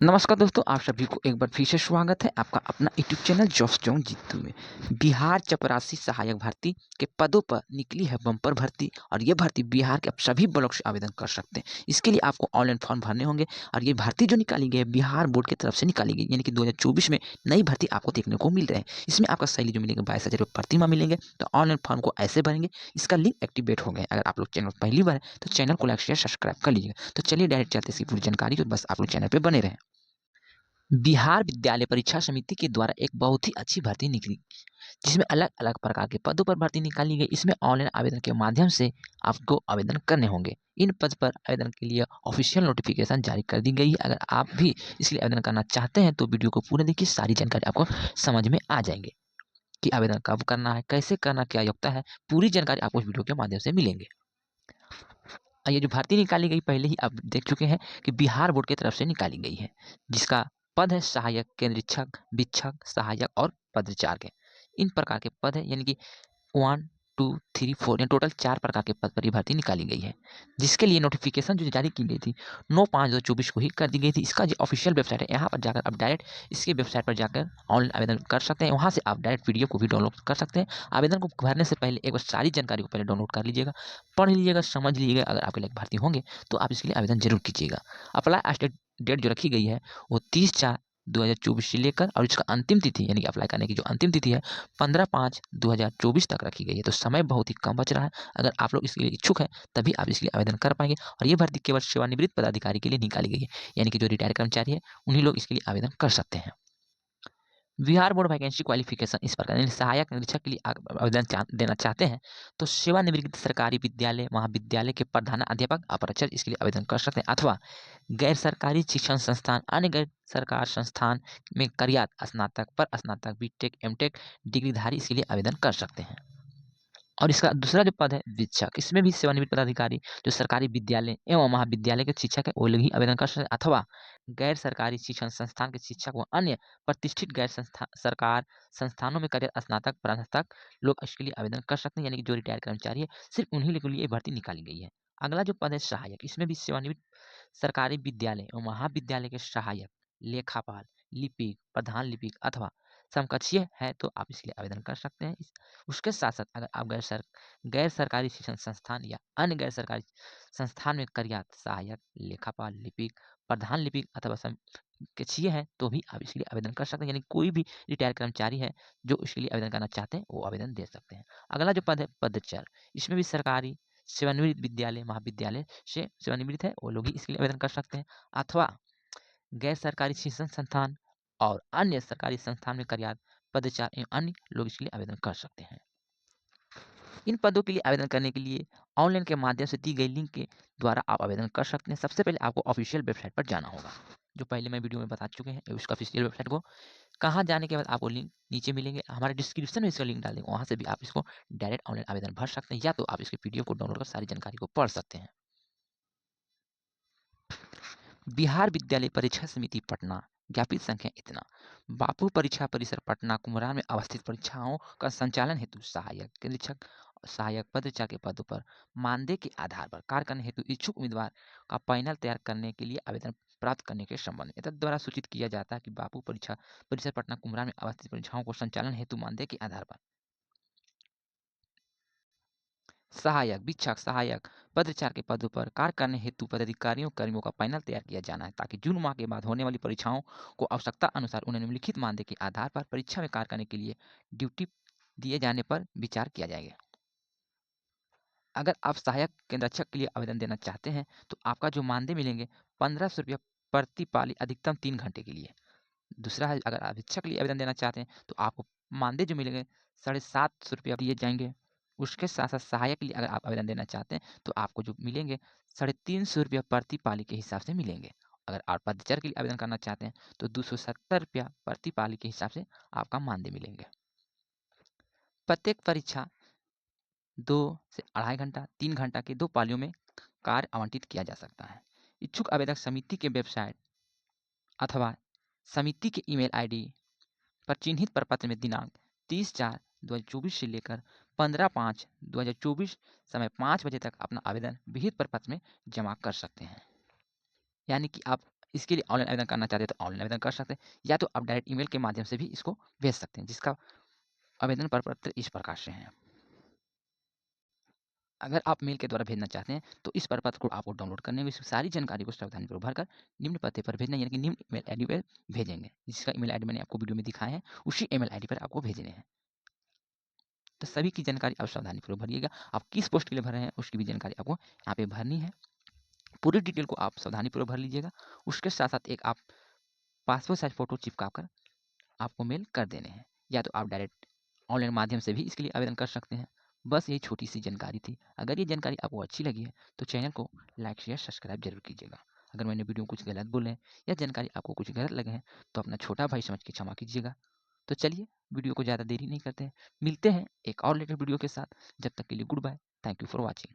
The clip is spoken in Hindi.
नमस्कार दोस्तों, आप सभी को एक बार फिर से स्वागत है आपका अपना YouTube channel jobs zone Jitu में। बिहार चपरासी सहायक भर्ती के पदों पर निकली है बम्पर भर्ती और ये भर्ती बिहार के आप सभी ब्लॉक से आवेदन कर सकते हैं। इसके लिए आपको ऑनलाइन फॉर्म भरने होंगे और ये भर्ती जो निकाली गई है बिहार बोर्ड की तरफ से निकाली गई, यानी कि 2024 में नई भर्ती आपको देखने को मिल रही है। इसमें आपका सैलरी जो मिलेगा 22,000 प्रति माह मिलेंगे। तो ऑनलाइन फॉर्म को ऐसे भरेंगे, इसका लिंक एक्टिवेट हो गया है। अगर आप लोग चैनल पहली बार है तो चैनल को लाइक शेयर सब्सक्राइब कर लीजिएगा। तो चलिए डायरेक्ट चलते इसकी पूरी जानकारी, तो बस आप लोग चैनल पर बने रहें। बिहार विद्यालय परीक्षा समिति के द्वारा एक बहुत ही अच्छी भर्ती निकली, जिसमें अलग-अलग प्रकार के पदों पर भर्ती निकाली गई। इसमें ऑनलाइन आवेदन के माध्यम से आपको आवेदन करने होंगे। इन पद पर आवेदन के लिए ऑफिशियल नोटिफिकेशन जारी कर दी गई है। अगर आप भी इसलिए आवेदन करना चाहते हैं तो वीडियो को पूरा देखिए, सारी जानकारी आपको समझ में आ जाएँगे कि आवेदन कब करना है, कैसे करना, क्या योग्यता है, पूरी जानकारी आपको इस वीडियो के माध्यम से मिलेंगे। ये जो भर्ती निकाली गई पहले ही आप देख चुके हैं कि बिहार बोर्ड की तरफ से निकाली गई है, जिसका पद है सहायक केंद्रीक्षक, वीक्षक, सहायक और पदचार के। इन प्रकार के पद है, यानी कि 1, 2, 3, 4 टोटल 4 प्रकार के पद पर ये भर्ती निकाली गई है, जिसके लिए नोटिफिकेशन जो जारी की गई थी 9/5/2024 को ही कर दी गई थी। इसका जो ऑफिशियल वेबसाइट है, यहाँ पर जाकर आप डायरेक्ट इसकी वेबसाइट पर जाकर ऑनलाइन आवेदन कर सकते हैं। वहाँ से आप डायरेक्ट पीडीएफ को भी डाउनलोड कर सकते हैं। आवेदन को भरने से पहले एक बार सारी जानकारी को पहले डाउनलोड कर लीजिएगा, पढ़ लीजिएगा, समझ लीजिएगा। अगर आपके लायक भर्ती होंगे तो आप इसके लिए आवेदन जरूर कीजिएगा। अप्लाई स्टेट डेट जो रखी गई है वो 30/4/2024 से लेकर और इसका अंतिम तिथि, यानी कि अप्लाई करने की जो अंतिम तिथि है 15/5/2024 तक रखी गई है। तो समय बहुत ही कम बच रहा है। अगर आप लोग इसके लिए इच्छुक हैं तभी आप इसके लिए आवेदन कर पाएंगे। और ये भर्ती केवल सेवानिवृत्त पदाधिकारी के लिए निकाली गई है, यानी कि जो रिटायर्ड कर्मचारी है उन्हीं लोग इसके लिए आवेदन कर सकते हैं। बिहार बोर्ड वैकेंसी क्वालिफिकेशन इस प्रकार, यानी सहायक निरीक्षक के लिए आप आवेदन देना चाहते हैं तो सेवानिवृत्त सरकारी विद्यालय महाविद्यालय के प्रधानाध्यापक अपरचर इसके लिए आवेदन कर सकते हैं, अथवा गैर सरकारी शिक्षण संस्थान अन्य गैर सरकार संस्थान में कार्यरत स्नातक पर स्नातक बीटेक एमटेक डिग्रीधारी इसके लिए आवेदन कर सकते हैं। और इसका दूसरा जो पद है वीक्षक, इसमें भी सेवानिवृत्त पदाधिकारी जो सरकारी विद्यालय एवं महाविद्यालय के शिक्षक है वो लोग ही आवेदन कर सकते हैं, अथवा गैर सरकारी शिक्षण संस्थान के शिक्षक व अन्य प्रतिष्ठित गैर सरकार संस्थानों में कार्यरत स्नातक प्राध्यापक लोग इसके लिए आवेदन कर सकते हैं, यानी कि जो रिटायर्ड कर्मचारी है सिर्फ उन्हीं लोगों के लिए भर्ती निकाली गई है। अगला जो पद है सहायक, इसमें भी सेवानिवृत्त सरकारी विद्यालय और महाविद्यालय के सहायक, लेखापाल, लिपिक, प्रधान लिपिक अथवा समकक्षीय है तो आप इसके लिए आवेदन कर सकते हैं। उसके साथ-साथ अगर आप गैर सरकारी शिक्षण संस्थान या अन्य गैर सरकारी संस्थान में कार्यरत सहायक, लेखापाल, लिपिक, प्रधान लिपिक अथवा समकक्षीय हैं तो भी आप इसके लिए आवेदन कर सकते हैं। यानी कोई भी रिटायर्ड कर्मचारी है जो इसके लिए आवेदन करना चाहते हैं वो आवेदन दे सकते हैं। अगला जो पद है पदचार, इसमें भी सरकारी सेवानिवृत्त विद्यालय महाविद्यालय से सेवानिवृत्त है वो लोग ही इसके लिए आवेदन कर सकते हैं, अथवा गैर सरकारी शिक्षण संस्थान और अन्य सरकारी संस्थान में कार्यरत पदचार एवं अन्य लोग इसके लिए आवेदन कर सकते हैं। इन पदों के लिए आवेदन करने के लिए ऑनलाइन के माध्यम से दी गई लिंक के द्वारा आप आवेदन कर सकते हैं। सबसे पहले आपको ऑफिशियल वेबसाइट पर जाना होगा, जो पहले मैं वीडियो में बता चुके हैं। उसका ऑफिशियल वेबसाइट को कहाँ जाने के बाद आपको लिंक नीचे मिलेंगे, हमारे डिस्क्रिप्शन में इसका लिंक डाल देंगे, वहाँ से भी आप इसको डायरेक्ट ऑनलाइन आवेदन भर सकते हैं, या तो आप इसके पीडीएफ को डाउनलोड कर सारी जानकारी को पढ़ सकते हैं। बिहार विद्यालय परीक्षा समिति पटना, ज्ञापित संख्या इतना। बापू परीक्षा परिसर पटना कुमरान में अवस्थित परीक्षाओं का संचालन हेतु सहायक निरीक्षक सहायक पदचार के पदों पर मानदेय के आधार पर कार्य करने हेतु इच्छुक उम्मीदवार का पैनल तैयार करने के लिए आवेदन प्राप्त करने के संबंध में द्वारा सूचित किया जाता है कि बापू परीक्षा परिसर पटना कुमरान में अवस्थित परीक्षाओं को संचालन हेतु मानदेय के आधार पर सहायक, वीक्षक, सहायक, पदचार के पदों पर कार्य करने हेतु पदाधिकारियों कर्मियों का पैनल तैयार किया जाना है, ताकि जून माह के बाद होने वाली परीक्षाओं को आवश्यकता अनुसार उन्हें निम्नलिखित मानदेय के आधार पर परीक्षा में कार्य करने के लिए ड्यूटी दिए जाने पर विचार किया जाएगा। अगर आप सहायक केंद्ररक्षक के लिए आवेदन देना चाहते हैं तो आपका जो मानदेय मिलेंगे 1500 रुपया प्रति पाली, अधिकतम 3 घंटे के लिए। दूसरा है, अगर आप शिक्षक के लिए आवेदन देना चाहते हैं तो आपको मानदेय जो मिलेंगे 750 रुपया दिए जाएंगे। उसके साथ साथ सहायक के लिए अगर आप आवेदन देना चाहते हैं तो आपको जो मिलेंगे 350 रुपया प्रति पाली के हिसाब से मिलेंगे। अगर आप पदचार के लिए आवेदन करना चाहते हैं तो 270 रुपया प्रति पाली के हिसाब से आपका मानदेय मिलेंगे। प्रत्येक परीक्षा 2 से 2.5 घंटा 3 घंटा के 2 पालियों में कार्य आवंटित किया जा सकता है। इच्छुक आवेदक समिति के वेबसाइट अथवा समिति के ईमेल आईडी पर चिन्हित प्रपत्र में दिनांक 30/4/2024 से लेकर 15/5/2024 समय 5 बजे तक अपना आवेदन विहित प्रपत्र में जमा कर सकते हैं। यानी कि आप इसके लिए ऑनलाइन आवेदन करना चाहते हैं तो ऑनलाइन आवेदन कर सकते हैं, या तो आप डायरेक्ट ईमेल के माध्यम से भी इसको भेज सकते हैं, जिसका आवेदन प्रपत्र इस प्रकार से है। अगर आप मेल के द्वारा भेजना चाहते हैं तो इस प्रपत्र को आपको डाउनलोड करने में इसकी सारी जानकारी को सावधानीपूर्वक भरकर निम्न पते पर भेजना, यानी कि निम्न ईमेल आईडी पर भेजेंगे। जिसका ईमेल आईडी मैंने आपको वीडियो में दिखाया है, उसी ईमेल आईडी पर आपको भेजने हैं। तो सभी की जानकारी आप सावधानीपूर्वक भरिएगा। आप किस पोस्ट के लिए भर रहे हैं उसकी भी जानकारी आपको यहाँ पे भरनी है। पूरी डिटेल को आप सावधानीपूर्वक भर लीजिएगा। उसके साथ-साथ एक आप पासपोर्ट साइज़ फ़ोटो चिपका कर आपको मेल कर देने हैं, या तो आप डायरेक्ट ऑनलाइन माध्यम से भी इसके लिए आवेदन कर सकते हैं। बस यही छोटी-सी जानकारी थी। अगर ये जानकारी आपको अच्छी लगी है तो चैनल को लाइक, शेयर, सब्सक्राइब ज़रूर कीजिएगा। अगर मैंने वीडियो में कुछ गलत बोले हैं या जानकारी आपको कुछ गलत लगे हैं तो अपना छोटा भाई समझ के क्षमा कीजिएगा। तो चलिए, वीडियो को ज़्यादा देरी नहीं करते हैं। मिलते हैं एक और लेटेस्ट वीडियो के साथ। जब तक के लिए good bye. Thank you for watching.